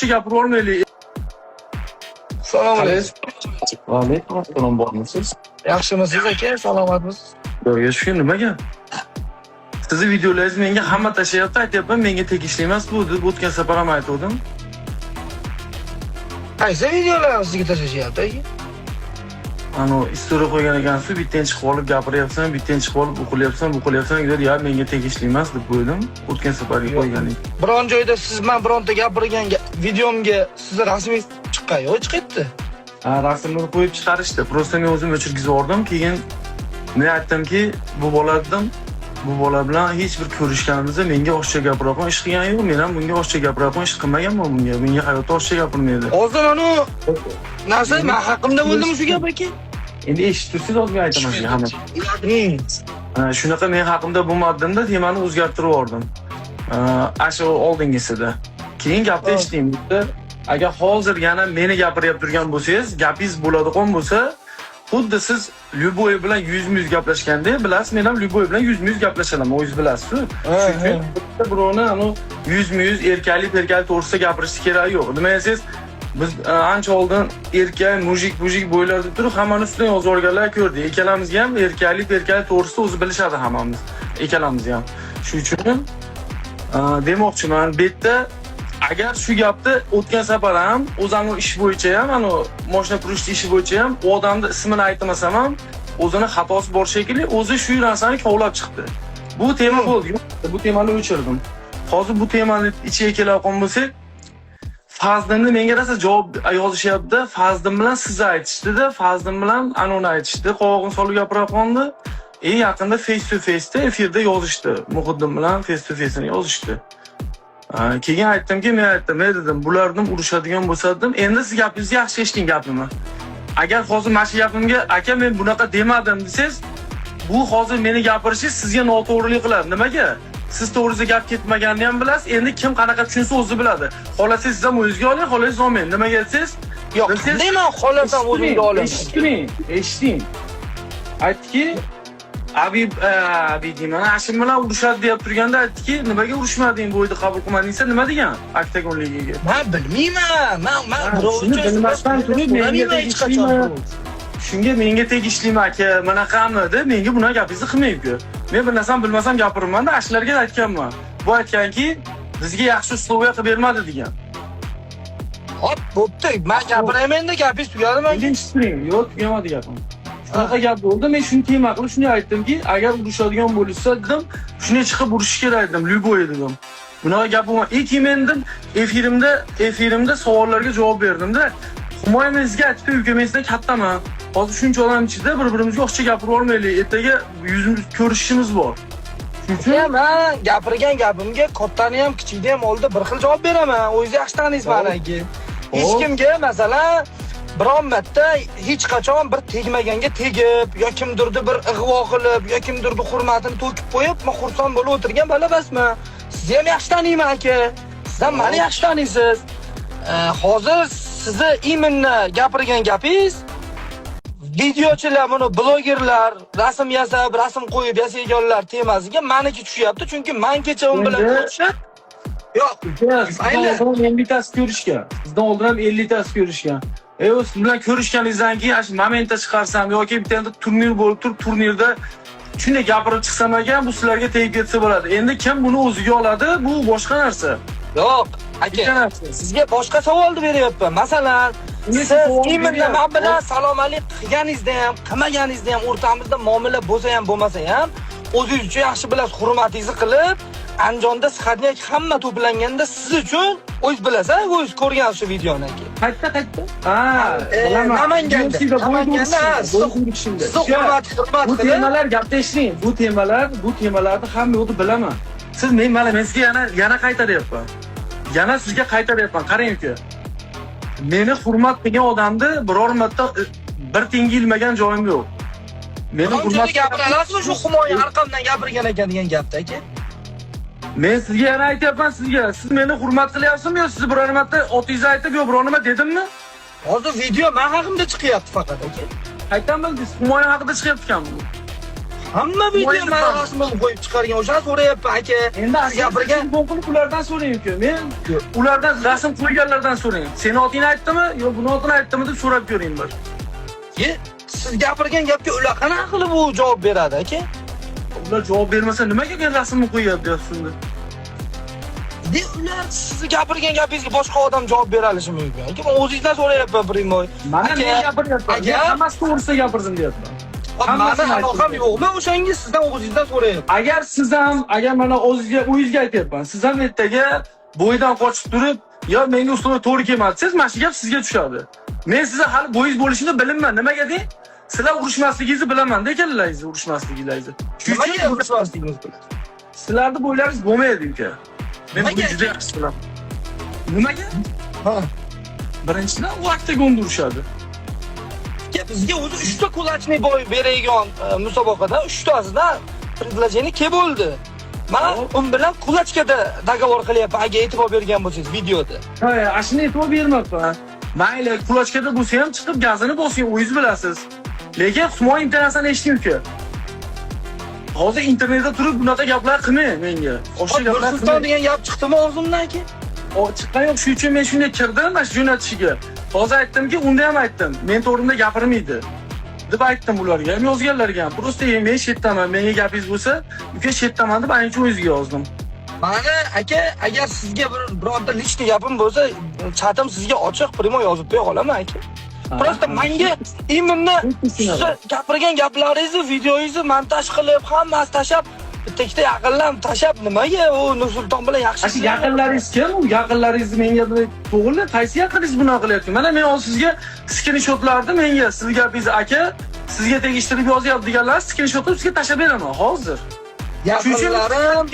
gapirib olmaylik. Assalomu alaykum. Va alaykum assalom, bormisiz? Yaxshimisiz aka? Salomatmisiz? Xudoga shukr, nima gap? Sizni videolaringiz menga hamma tashlayapti, aytyapman, menga tegishli emas bu deb o'tgan safar ham aytdim. Qaysi videolarni sizga tashlashyapti aka? Istoriya qo'ygan ekansiz, bittan chiqib olib gapiryapsan, bittan chiqib olib o'qilyapsan, ya menga tegishli emas deb qo'ydim. O'tgan safarga qo'yganingiz. Biron joyda siz men bironta gapirgan videomga sizni rasmingiz chiqqan yo'q, chiqibdi. Rasmni qo'yib chiqarishdi. Prosta men o'zim o'chirgizib yubordim. Keyin men aytdimki, bu bola bilan hech bir ko'rishganimizda menga oshcha gapirayotgan ish qilgan yo'q. Men ham bunga oshcha gapirayotgan ish qilmaganman bunga. Menga hayotda oshcha gapirmaydi. Hozir mana narsa men haqimda bo'ldimi shu gap aka? Endi eshitibsiz, ozgina aytaman sizga hamma. Shunaqa men haqimda bo'lmadimda, temani o'zgartirib yubordim. Ashu oldingisida. Keyin gapni eshiting. Agar hozir yana meni gapirib turgan bo'lsangiz, gapingiz bo'ladigan bo'lsa, xuddi siz Lyuboy bilan 100 gaplashganda, bilasiz, men ham Lyuboy bilan 100 gaplashaman, o'zingiz bilasiz. Chunki birovni 100 erkalik to'g'risida gapirishni keragi yo'q. Nima desangiz, biz ancha oldin erkak, mujik bo'ylar deb turib, hammani ustidan yozib olganlar ko'rdik. Ikkalamizga ham erkalik to'g'risida o'zi bilishadi hammamiz. Ikkalamizga ham. Shuning uchun demoqchiman, bu yerda agar shu gapni o'tgan safar ham o'zini ish bo'yicha ham, mashina qurishni ishi bo'yicha ham u odamning ismini aytmasam ham, o'zini xatosi bor shekilli, o'zi shu narsani kovlab chiqdi. Bu tema bo'ldi. Bu temani o'chirdim. Hozir bu temani ichiga keladigan bo'lsak, Fazlimni menga rosa javob yozishyapti. Fazlim bilan sizni aytishdida, Fazlim bilan anoni aytishdi. Qovog'ini solib gapirayotgandi. Yaqinda face to face'da efirda yozishdi. Muhiddim bilan face to face'ini yozishdi. Keyin aytdimki, men dedim, bularni urushadigan bo'lsadim, endi siz gapingizni yaxshi eshiting gapimni. Agar hozir mana shu gapimga aka men bunaqa demadim desangiz, bu hozir meni gapirishingiz sizga noto'g'rilik qiladi. Nimaga? Siz to'g'risida gap ketmaganini ham bilasiz. Endi kim qanaqa tushunsa o'zi biladi. Xolasangiz siz ham o'zingizga oling, xolangiz olmang. Nimaga desangiz? Yo'q, deyman, xolasam o'zimga olaman. Eshiting. Aytdiki, Abi deyman, Ashim bilan urushadi deb turganda aytdiki, nimaga urushmading, bu yerda qabul qilmading desa nima degan? Oktagonligiga. Men bilmayman. Men birovni bilmasdan turib menga tegishli. Shunga menga tegishlimi aka, manaqami deb menga buni gapingizni qilmaydi-ku. Men bir narsani bilmasam gapiraman-da, ashlarga aytganman. Bu aytganki, bizga yaxshi uslubiy qilib bermadi degan. Hop, bo'pti. Men gapiraman-da, gapingiz tugadimi? Yo'q, tugamadi gapim. Shunaqa gap bo'ldi. Men shuni tema qilib shunday aytdimki, agar urushadigan bo'lsa dedim, shunday chiqib urishish kerak dedim, Lyuboy dedim. Bunaqa gap bo'lmadi. Keyin dedim, efirimda savollarga javob berdim-da. Humoyimizga aytib ukamizdan kattaman. Hozir shuncha odam ichida bir-birimizga oshcha gapirib olmaylik. Ertaga yuzimiz ko'rishishimiz bor. Shuncha men gapirgan gapimga kattani ham, kichikni ham oldi bir xil javob beraman. O'zingiz yaxshi taniysiz meni. Hech kimga masalan biron marta hech qachon bir tegmaganga tegib, yo kimdirni bir ig'vo qilib, yo kimdirni hurmatini to'kib qo'yib, men xursand bo'lib o'tirgan bola emasman. Sizni ham yaxshi taniyman aka. Siz ham meni yaxshi taniysiz. Hozir sizni iminni gapirgan gapingiz videochilar, buni blogerlar, rasm yasab, rasm qo'yib yasayganlar temasiga meniki tushyapti, chunki men kecha u bilan ko'rishib yo'q. Sizdan oldin bittasi ko'rishgan. Sizdan oldin ham 50 tasi ko'rishgan. Siz bilan ko'rishganingizdan keyin shu momentda chiqarsam yoki bitta turnir bo'lib turib, turnirda shunday gapirib chiqsam ekan, bu sizlarga tegib ketsa bo'ladi. Endi kim buni o'ziga oladi? Bu boshqa narsa. Yo'q, aka. Sizga boshqa savolni beryapman. Masalan, siz iminda men bilan salom-alik qilganingizda ham, qilmaganingizda ham o'rtamizda muomala bo'lsa ham, bo'lmasa ham, o'zingiz uchun yaxshi bilasiz, hurmatingizni qilib, Andijonda sihatlik hamma to'planganda siz uchun o'zingiz bilasiz, o'zingiz ko'rgansiz shu videoni aka. Qayerda? Bilaman. Namanganda. Sizni hurmat Bu temalar gapda eshiting. Bu temalarni hamma yo'qni bilaman. Siz men sizga yana qaytaryapman. Yana sizga qaytaryapman. Qarang aka. Meni hurmat qilgan odamni biror marta bir tenga ilmagan joyim yo'q. Meni hurmat gapiradingizmi shu Humoy arqamdan gapirgan ekan degan gapda aka? Men sizga yana aytyapman sizga. Siz meni hurmat qilyapsizmi yo siz biror marta otingizni aytib yo biror nima dedimmi? Hozir video men haqimda chiqyapti faqat aka. Qayerdan bildingiz? Humoy haqida chiqyapti-kanmi? hamma video ma'nosini qo'yib chiqargan. O'shani so'rayapman aka. Endi Siz gapirgan ulardan so'rang-ku. Men ulardan rasm qo'yganlardan so'rang. Seni otingni aytdimi yo buni otini aytdimi deb so'rab ko'ring bir. Siz gapirgan gapga ular qanaqa qilib bu javob beradi aka? Ular javob bermasa nimaga men rasmni qo'yapti deyapsizlar? Ular siz gapirgan gapingizga boshqa odam javob bera olishi mumkin. Aka, men o'zingizdan so'rayapman, primoy. Mana men gapiryapman. Men hammasi to'g'risida gapirsin deyapman. Mani aloqam yo'q. Men o'shangiz sizdan o'zingizdan so'rayapman. Agar mana o'zingizga aytyapman. Siz ham ertaga bo'yidan qochib turib, yo menga ustoga to'g'ri kelmadi desangiz, mana shu gap sizga tushadi. Men sizga hali bo'yingiz bo'lishini bilaman. Nimaga deng? Sizlar urushmasligingizni bilaman-da ekanlaringizni, urushmasligingizni. Nimaga urushmasligingizni bilasiz? Sizlarning bo'ylaringiz bo'lmaydi uka. Men buni juda yaxshi bilaman. Nimaga? Ha. Birinchidan u oktagonda urushadi. Bizga o'zi 3 ta kulachniy boy berayotgan musobaqada 3 tasidan предложение kelib bo'ldi. Men u bilan kulachkada dogovor qilyapman, agar e'tibor bergan bo'lsangiz videoda. Ha, ashuni e'tibor bermayapman. Mayli, kulachkada bo'lsa ham chiqib gazini bosing, o'zingiz bilasiz. Lekin Humoy internasini eshitding-ku. Hozir internetda turib bunaqa gaplar qilmang menga. O'sha gaplar Sulton degan gap chiqdimi og'zimdan aka? O chiqqan yo'q, shuning uchun men shunday kirdim, mana shu jo'natishiga. Hozir aytdimki, unda ham aytdim. Men to'g'rimda gapirmaydi deb aytdim ularga, ham yozganlarga ham. Prosta men shetdaman, menga gapingiz bo'lsa, uka shetdaman deb ayni o'zimga yozdim. Mana aka, agar sizga bironta lishni gapim bo'lsa, chatim sizga ochiq primo yozib qo'ya olaman aka. Prosta menga imonni siz gapirgan gaplaringizni, videoyingizni montaj qilib, hammasi tashab, bitta-ikkita yaqinlar tashab nimaga u Nursulton bilan yaxshi. Shu yaqinlaringiz kim? U yaqinlaringizni menga to'g'ri, qaysi yaqinlaringiz bunaqa qilyapti? Mana men hozir sizga screenshotlarni menga siz gapingiz aka, sizga tegishtirib yozyapti deganlar screenshotni sizga tashab beraman hozir. Yaqinlarim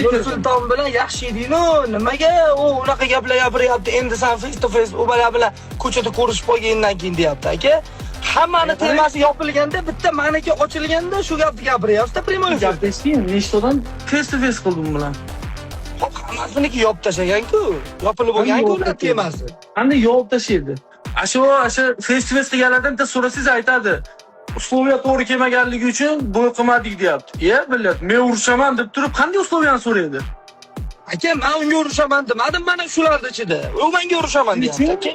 Nursulton bilan yaxshi eding-ku, nimaga u unaqa gaplar gapiryapti? Endi sen face to face u bilan ko'chada ko'rishib qolgandan keyin deyapti aka. Hammani temasi yopilganda, bitta meniki ochilganda shu gapni gapiryapsiz-da, primo. Gaplashding, nechtadan face to face qildim bilan. Hop, hammasiniki yopib tashlagan-ku. Yopilib bo'lgan-ku ular temasi. Qanday yopib tashlaydi? Ashu face to face qilganlardan bitta so'rasangiz aytadi. Uslovga to'g'ri kelmaganligi uchun bo'y qilmadik deyapti. Biladi, men urushaman deb turib, qanday uslovni so'raydi? Aka, men unga urushaman demadim, mana shularning ichida. U menga urushaman deyapti.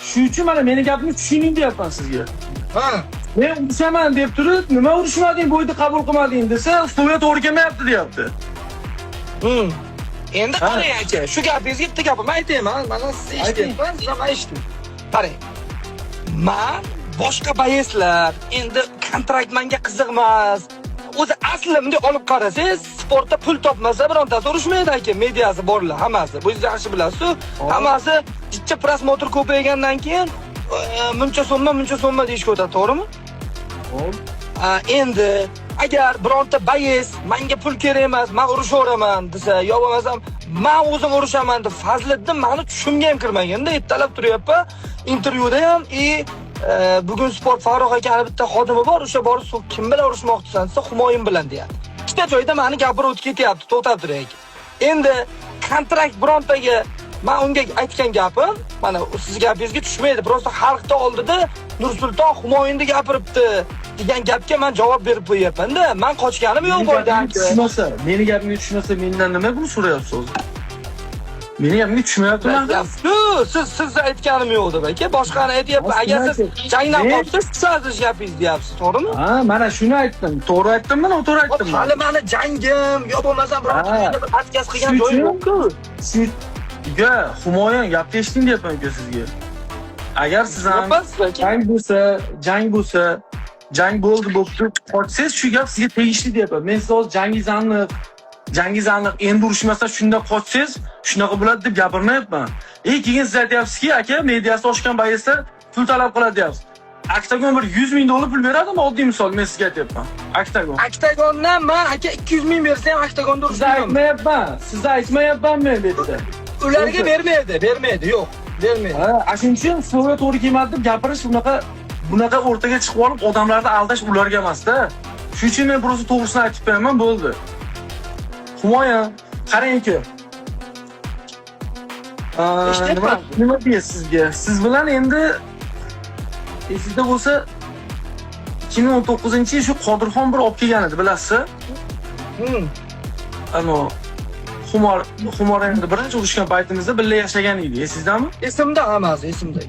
Shu uchun mana meni gapimni tushuning deyapman sizga. Ha. Men urushaman deb turib, nima urushmading, bo'yni qabul qilmading desa, uslovga to'g'ri kelmayapti deyapti. Endi qarang aka, shu gapingizga bitta gapim aytayman. Mana siz eshityapsiz, siz ham eshiting. Qarang. Men boshqa bayeslar, endi kontrakt menga qiziq emas. O'zi asli bunday olib qarasangiz, sportda pul topmasa birontasi urushmaydi aka, mediasi borlar hammasi. Bu siz yaxshi bilasiz. Hammasi jichcha prosmotr ko'paygandan keyin muncha so'mma deyishga o'tadi, to'g'rimi? Xo'p. Endi agar bironta bayes menga pul kerak emas, men urushaveraman desa, yo bo'lmasam men o'zim urushaman deb Fazliddin meni tushimga ham kirmaganda, ertalab turyapman. Intervyuda ham bugun sport Farruh akani bitta xodimi bor, o'sha borib kim bilan urushmoqchisan desa, Humoyim bilan deyapti. Ikkita joyda meni gapirib o'tib ketyapti, to'xtab turing aka. Endi kontrakt birontaga men unga aytgan gapim, mana siz gapingizga tushmaydi. Prosta xalqda oldida Nursulton Humoyinni gapiribdi degan gapga men javob berib qo'yapman-da. Men qochganim yo'q boydan. Meni gapimga tushmasa, mendan nima buni so'rayapsiz o'zi? Meni gapimga tushmayapti-mi? Yo'q, siz aytganim yo'q deb aka. Boshqani aytyapman. Agar siz jangdan qolsangiz, siz gapingiz deyapsiz, to'g'rimi? Ha, mana shuni aytdim. To'g'ri aytdimmi, noto'g'ri aytdimmi? Hali meni jangim, yo bo'lmasam bironta podkast qilgan joyim yo'q-ku. Sizga Humoyon gapni eshiting deyapman-ku sizga. Agar siz ham jang bo'lsa, jang bo'ldi bo'pti, qochsangiz shu gap sizga tegishli deyapman. Men siz hozir jangingiz aniq, endi urushmasa shunda qochsangiz, shunaqa bo'ladi deb gapirmayapman. Keyin siz aytyapsizki, aka, mediasi oshgan bayeslar pul talab qiladi deyapsiz. Oktagon bir 100 ming dollar pul beradimi? Oddiy misol men sizga aytyapman. Oktagondan men aka 200 ming bersa ham oktagonda urushmayman. Siz aytmayapman men bu yerda. Ularga bermaydi, yo'q. Bermaydi. Shuning uchun Sloveniya to'g'ri kelmadi deb gapirish bunaqa o'rtaga chiqib olib odamlarni aldash ularga emas-da. Shuning uchun men biroz to'g'risini aytib beraman, bo'ldi. Humoya, qarang-ku. Nima deysiz sizga? Siz bilan endi esingizda bo'lsa 2019-yil shu Qodirxon bir olib kelgan edi, bilasizmi? Ano Xumor endi birinchi urushgan paytimizda birga yashagan edik, esizdami? Esimda hammasi, esimda.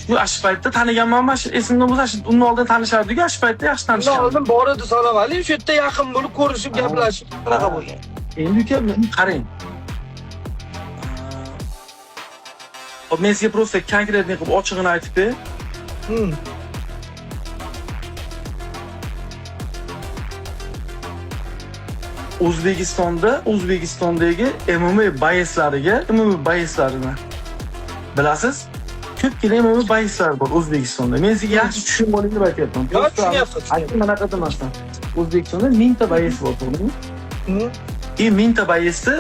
Shu ashi paytda taniganman, shu esimda bo'lsa, undan oldin tanishardik, ashi paytda yaxshi Undan tanishgandik. oldin bor edi Salom Ali, shu yerda yaqin bo'lib ko'rishib, gaplashib qanaqa bo'lgan. Endi uka, qarang. Men sizga просто konkretniy qilib ochig'ini aytib ber. O'zbekistondagi MMA bayslarini bilasiz? Ko'pgina MMA bayslar bor O'zbekistonda. Men sizga yaxshi tushunib oling deb aytyapman. Yo'q, tushunyapsiz. Anaqa demasdan. O'zbekistonda 1000 ta bays bor, to'g'rimi? 1000 ta baysda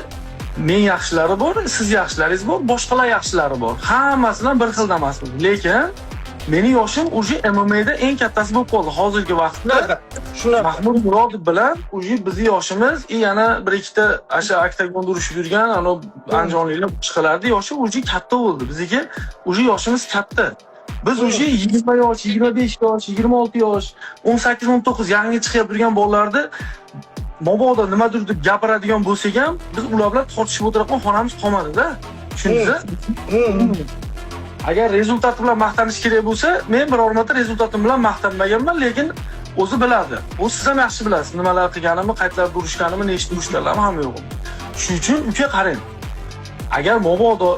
men yaxshilari bor, siz yaxshilaringiz bor, boshqalar yaxshilari bor. Hammasidan bir xil emasmiz. Lekin mening yoshim уже MMA'da eng kattasi bo'lib qoldi hozirgi vaqtda. Shunaqa. Mahmud Murodov bilan уже bizni yoshimiz, yana bir ikkita asha oktagonda urushib yurgan, ana anjonliklar chiqalardi, yoshi уже katta bo'ldi. Bizniki уже yoshimiz katta. Biz уже 20 yosh, 25 yosh, 26 yosh, 18-19 yangi chiqib turgan bolalarni mabodo nimadir deb gapiradigan bo'lsak ham, biz ular bilan tortishib o'tiradigan xonamiz qolmadi-da. Tushundingizmi? Agar rezultat bilan maqtanish kerak bo'lsa, men biror marta rezultatim bilan maqtanmaganman, lekin o'zi biladi. Bu siz ham yaxshi bilasiz, nimalar qilganimni, qaytalarga urishganimni, nechta urishganlarim hamma yo'q. Shuning uchun uka qarang. Agar mabodo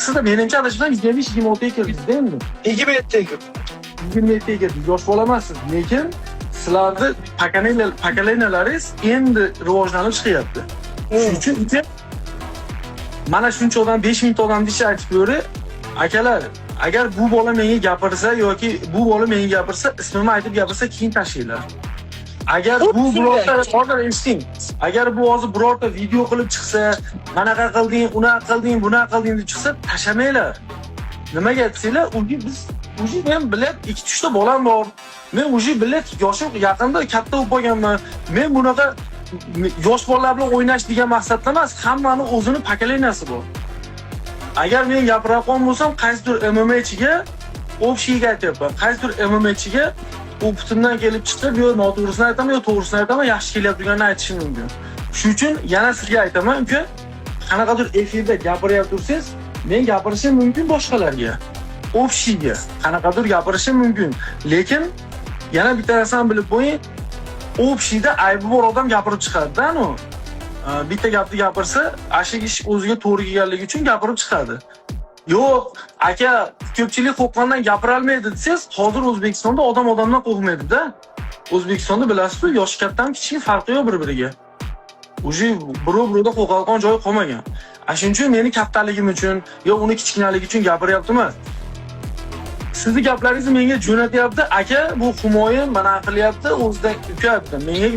sizda menimcha adashmasam 25-26 ga kirdingiz-da endi. 27 ga. 27 ga kirdiz, yosh bola emassiz. Lekin sizlarni pokoleniyalaringiz endi rivojlanib chiqyapti. Shuning uchun uka mana shuncha odam 5000 ta odam deb aytib yuri. Akalar, agar bu bola menga gapirsa yoki bu bola menga gapirsa, ismimni aytib gapirsa, keyin tashlaylar. Agar bu birorta hozir eshiting. Agar bu hozir birorta video qilib chiqsa, qanaqa qilding, unaqa qilding, bunaqa qilding deb chiqsa, tashamanglar. Nimaga aytsanglar, men bilan 2-3 ta bolam bor. Men bilan yoshim yaqinda katta bo'lib qolganman. Men bunaqa yosh bolalar bilan o'ynash degan maqsadda emas, hammaning o'zini pokoleniyasi bor. Agar men gapirayotgan bo'lsam, qaysidir MMAchiga общийga aytyapman. Qaysidir MMAchiga u putimdan kelib chiqib, yo noto'g'risini aytaman, yo to'g'risini aytaman, yaxshi kelyaptiganini aytishim mumkin. Shuning uchun yana sizga aytaman, uka, qanaqadir efirda gapirayotib tursangiz, men gapirishim mumkin boshqalarga. Общийga qanaqadir gapirishim mumkin. Lekin yana bitta narsani bilib qo'ying, общийda aybi bor odam gapirib chiqadi-da, bitta gapni gapirsa, ashik ish o'ziga to'g'ri kelganligi uchun gapirib chiqadi. Yo'q, aka, ko'pchilik qo'rqqandan gapira olmaydi desangiz, hozir O'zbekistonda odamdan qo'rqmaydi-da. O'zbekistonda bilasizmi, yoshi kattadan kichik farqi yo'q bir-biriga. Уже birov-birovdan qo'rqadigan joyi qolmagan. Shuning uchun meni kattaligim uchun, yo uni kichkinaligi uchun gapiryaptimi? Sizni gaplaringiz menga jo'natyapti. Aka, bu Humoyin mana qilyapti, o'zidan ukayapti. Menga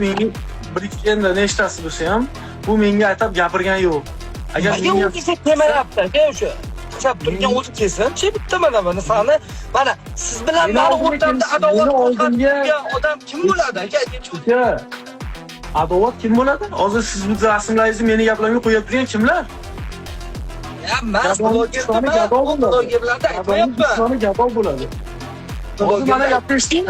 bir ikki endi nechtasi bo'lsa ham bu menga aytib gapirgan yo'q. Agar menga o'zi kemayapti, aka, o'sha chap turgan o'zi kelsin-chi, bitta mana sani, mana siz bilan meni o'rtamda adovat qo'zg'atgan odam kim bo'ladi, aka? Adovat kim bo'ladi? Hozir siz bu rasmlaringizni meni gaplarimga qo'yib turgan kimlar? Ya, men blogerlarda aytmayapman. Soni gado bo'ladi. Hozir mana gapirishding,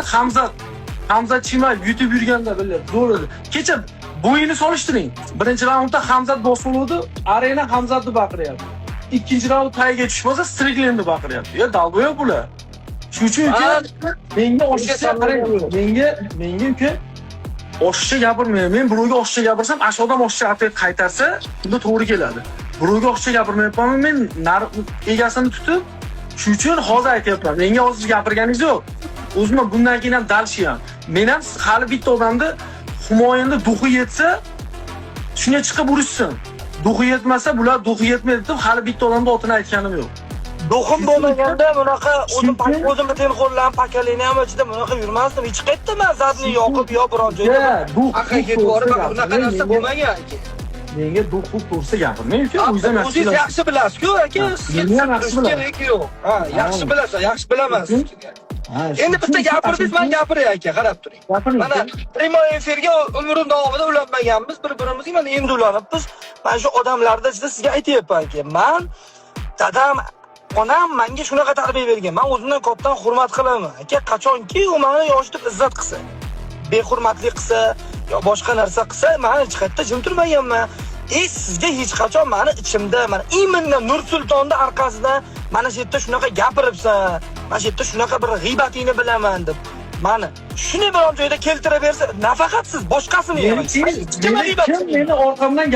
Hamzat Chimayev YouTube yurganda biladi, zo'radi. Kecha bo'yini solishtiring. Birinchi raundda Hamzat bosiluvdi, Arena Hamzatni baqiryapti. Ikkinchi raund tagiga tushmasa, Stricklandni baqiryapti. Ya dalboyoq bular. Shuning uchun menga oshiqcha qarang, menga uka oshiqcha gapirmayman. Men birovga oshiqcha gapirsam, ash odam oshiqcha atlet qaytarsa, unda to'g'ri keladi. Birovga oshiqcha gapirmayapman, men egasini tutib, shuning uchun hozir aytyapman. Menga hozir gapirganingiz yo'q. O'zimdan bundan keyin ham dalshiyam. Men ham hali bitta odamni Humoyinda duxi yetsa, shunga chiqib urishsin. Duxi yetmasa, bular duxi yetmaydi deb hali bitta odamni otini aytganim yo'q. Duxim bo'lmaganda bunaqa o'zimni telefonlarni pokoleniyam ichida bunaqa yurmasdim. Hech qayerda men zadni yoqib yo biror joyda aqqa ketib borib bunaqa narsa bo'lmagan aka. Menga duxi tursa gapirmang, o'zim yaxshi bilasiz-ku, aka. Men ham yaxshi bilaman. Ha, yaxshi bilasan, yaxshi bilamansiz. Endi bitta gapirdingiz, men gapiray aka, qarab turing. Mana primoy efirga umrim davomida ulanmaganmiz, bir-birimizga mana endi ulanibmiz. Men shu odamlarda ichida sizga aytayapman aka, men dadam onam menga shunaqa tarbiya bergan. Men o'zimdan kattadan hurmat qilaman. Aka, qachonki u meni yosh deb izzat qilsa, behurmatlik qilsa, yo boshqa narsa qilsa, men hech qayerda jim turmaganman. Sizga hech qachon meni ichimda, mana imенно Nursultonning orqasidan mana shu yerda shunaqa gapiribsan, mana shu yerda shunaqa bir g'iybatingni bilaman deb. Mani shuni biron joyda keltiraversa, nafaqat siz, boshqasini ham. Meni orqamdan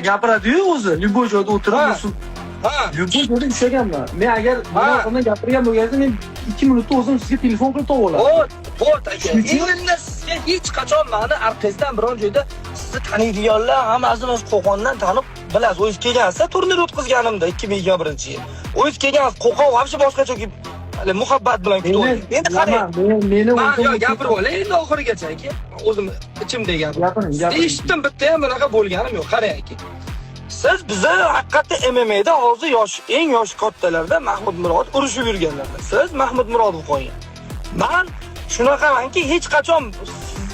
gapiradi-yu o'zi, любой joyda o'tirib, любой joyda ushlaganman. Men agar meni orqamdan gapirgan bo'lgansa, men 2 minutda o'zim sizga telefon qilib topoladim. Bo't aka. Endi sizga hech qachon meni orqangizdan biron joyda sizni taniydiganlar hammasini o'z Qo'qondan tanib bilasiz. O'zingiz kelgansiz, turnir o'tkazganimda 2021-yil. O'zingiz kelgansiz, Qo'qon vobshe boshqacha muhabbat bilan kutib. Endi qarang. Meni o'zim gapirib olay endi oxirigacha aka. O'zim ichimdagi gapiring. Eshitdim, bitta ham bunaqa bo'lganim yo'q. Qarang aka. Siz bizni haqiqatda MMA'da hozir eng yosh kattalarda Mahmud Murod urushib yurganlardan. Siz Mahmud Murodov qo'ying. Men shunaqamanki, hech qachon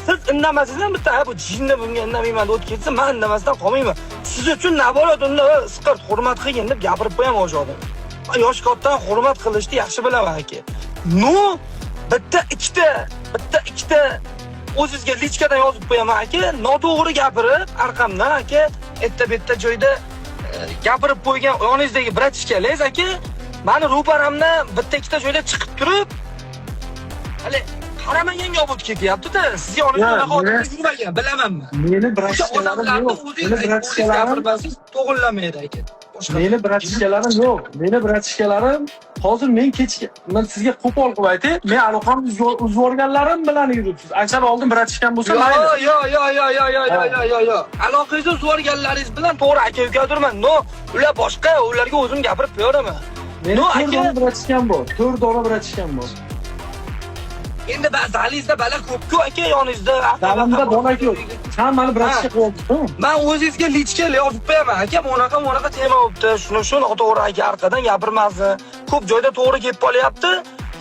siz indamasizdan bitta bu jinni bunga indamayman deb ketsa, men indamasdan qolmayman. Siz uchun naborat unda siqir hurmat qilgin deb gapirib qo'yaman o'sha odam. Men yosh kattadan hurmat qilishni yaxshi bilaman aka. Bitta ikkita o'zingizga lichkadan yozib qo'yaman aka, noto'g'ri gapirib, orqamdan aka, bitta joyda gapirib qo'ygan yoningizdagi bratishkalangiz aka, meni ro'paramdan bitta ikkita joyda chiqib turib, hali qaramaganga olib ketyapti-da. Sizga yoningizda odam yurmagan, bilamanman. Meni bratishkalarim yo'q. Meni bratishkalarim to'g'rilamaydi aka. Meni bratishkalarim hozir men sizga qo'pol qilib aytay, men aloqamni uzib yuborganlarim bilan yuribsiz. Agar oldin bratishkan bo'lsa mayli. Yo'q. Aloqangizni uzib yuborganlaringiz bilan to'g'ri aka-ukadirman. Ular boshqa, ularga o'zim gapirib qo'yaman. Meni 4 dona bratishkan bor. 4 dona bratishkan bor. Endi ba'zingizda bala ko'p-ku aka yoningizda. Dalamda bola ko'p. Hammani bratishga qo'yibdi. Men o'zingizga lichka yozib qo'yaman aka, bunaqa tema bo'libdi. Shuni noto'g'ri aka, orqadan gapirmasin. Ko'p joyda to'g'ri kelib qolyapti.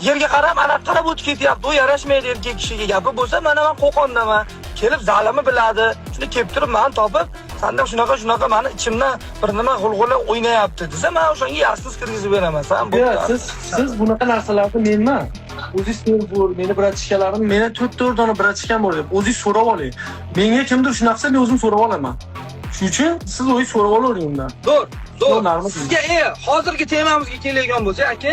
Yerga qarab, ana qarab o'tib ketyapti. U yarashmaydi erkak kishiga gapi bo'lsa, men Qo'qondaman. Kelib zalimi biladi. Shuni kelib turib men topib, senda shunaqa meni ichimdan bir nima g'ulg'ula o'ynayapti desa, men o'shanga yaxshisiz kirgizib beraman. Sen bu siz bunaqa narsalarni menman. O'zingiz ko'rib, meni bratishkalarim, meni 4 dona bratishkam bor deb o'zingiz so'rab oling. Menga kimdir shunaqa desa, men o'zim so'rab olaman. Shuning uchun siz o'zingiz so'rab olavering undan. To'g'ri. Sizga hozirgi temamizga keladigan bo'lsak, aka,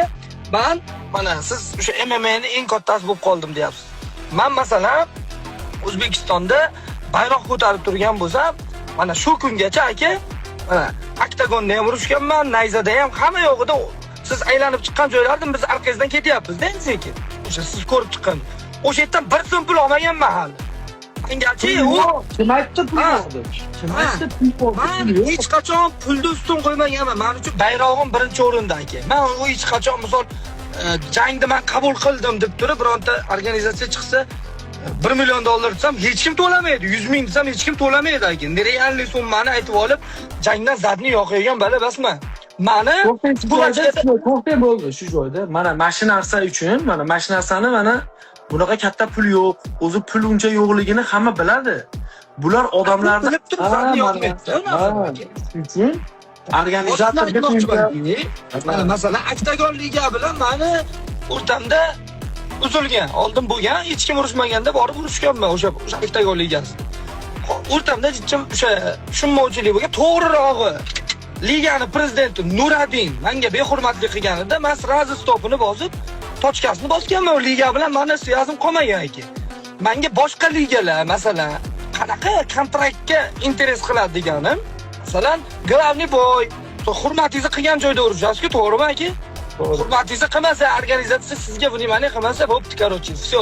men mana siz o'sha MMA'ning eng kattasi bo'lib qoldim deyapsiz. Men masalan O'zbekistonda bayroq ko'tarib turgan bo'lsam, mana shu kungacha aka, mana oktagonda ham urushganman, nayzada ham, hamma yo'g'ida siz aylanib chiqqan joylardan biz orqangizdan ketyapmiz-da endi sekin. O'sha siz ko'rib chiqqan. O'sha yerdan bir so'm pul olmaganman hali. Mengachi kim aytdi pul yo'qdi? Kim aytdi pul yo'q? Hech qachon pulni ustun qo'ymaganman. Men uchun bayrog'im birinchi o'rinda aka. Men hech qachon misol jangni men qabul qildim deb turib, bironta organizatsiya chiqsa, $1 million desam, hech kim to'lamaydi. 100 ming desam, hech kim to'lamaydi aka. Realniy summani aytib olib, jangdan zadni yo'qaygan bala basman. Mana to'xtay bo'ldi shu joyda. Mana mashinasi uchun, mana mashinasini mana bunaqa katta pul yo'q. O'zi pul uncha yo'qligini hamma biladi. Bular odamlarni bilib turib yo'qmaydi. Uchun organizatorga mana masalan Oktagon liga bilan meni o'rtamda uzilgan. Oldin bo'lgan, hech kim urushmaganda borib urushganman o'sha Oktagon ligasida. O'rtamda o'sha tushunmovchilik bo'lgan, to'g'rirog'i ligani prezidenti Nuradin menga behurmatlik qilganida men srazi stopini bosib, tochkasini bosganman. Liga bilan meni siyozim qolmagan ekan. Menga boshqa ligalar, masalan, qanaqa kontraktga interes qiladi deganim, masalan, glavniy boy, hurmatingizni qilgan joyda urishasiz-ku, to'g'rimi aka? Hurmatingizni qilmasa, organizatsiya sizga buni ma'ni qilmasa, bo'pti, короче, всё.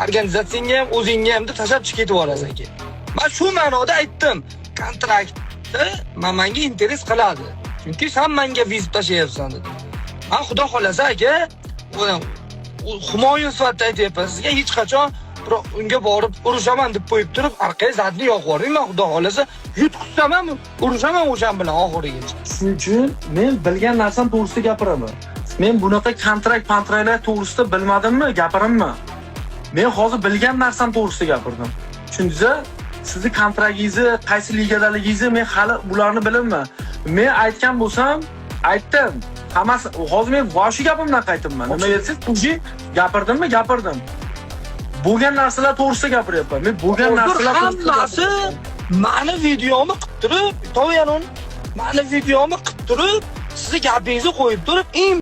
Organizatsiyangga ham, o'zingga ham tashlab chiqib ketib olasiz aka. Men shu ma'noda aytdim, kontrakt menga interes qiladi. Chunki sen menga vizit tashlayapsan dedim. Men xudo xolasa aka, Humoyun sifatida aytyapman sizga, hech qachon unga borib urushaman deb qo'yib turib, orqaga zadni yo'q qo'ying. Men xudo xolasa yutqizsam ham urushaman o'shan bilan oxirigacha. Shuning uchun men bilgan narsam to'g'risida gapiraman. Men bunaqa kontraktlar to'g'risida bilmadimmi, gapirimmi? Men hozir bilgan narsam to'g'risida gapirdim. Tushundingizmi? Sizni kontraktingizni, qaysi ligadaligingizni men hali bularni bilaman. Men aytgan bo'lsam, aytdim. hammasi hozir men boshi gapimdan qaytibman. Nima deysiz? Tuji gapirdimmi? Gapirdim. Bo'lgan narsalar to'g'risida gapiryapman. Men bo'lgan narsalar hammasi mani videomni qilib turib, to'yanon mani videomni qilib turib, sizni gapingizni qo'yib turib,